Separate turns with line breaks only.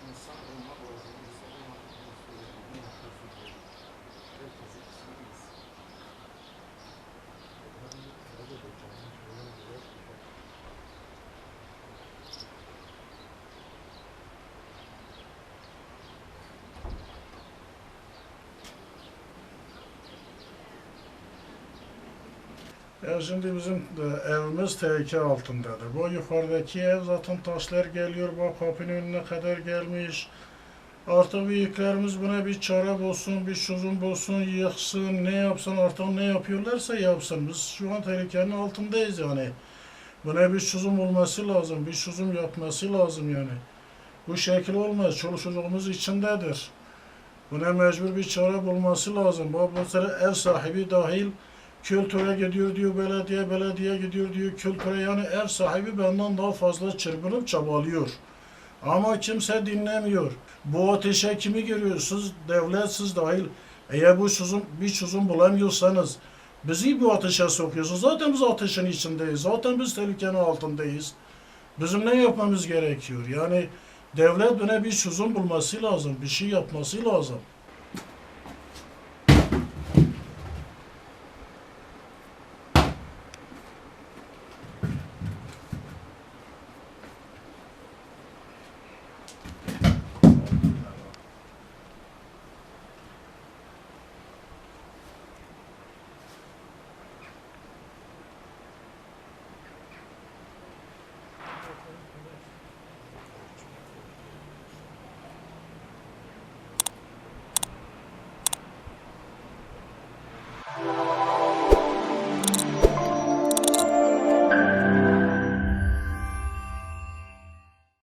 İnsan olmak lazım. İnsan olmak lazım. Herkese kısmıyız.
Ya şimdi bizim evimiz tehlike altındadır. Bu yukarıdaki ev zaten taşlar geliyor, bak kapının önüne kadar gelmiş. Artık büyüklerimiz buna bir çare bulsun, bir çözüm bulsun, yıksın, ne yapsın, artık ne yapıyorlarsa yapsın. Biz şu an tehlikenin altındayız yani. Buna bir çözüm olması lazım, bir çözüm yapması lazım yani. Bu şekil olmaz, çoluk çocuğumuz içindedir. Buna mecbur bir çare bulması lazım. Bu mesela ev sahibi dahil kültüre gidiyor diyor, belediye gidiyor diyor, kültüre yani ev sahibi benden daha fazla çırpınıp çabalıyor. Ama kimse dinlemiyor. Bu ateşe kimi görüyorsunuz? Devlet siz dahil. Eğer bu çözüm, bir çözüm bulamıyorsanız bizi bu ateşe sokuyorsunuz. Zaten biz ateşin içindeyiz. Zaten biz tehlikenin altındayız. Bizim ne yapmamız gerekiyor? Yani devlet buna bir çözüm bulması lazım. Bir şey yapması lazım.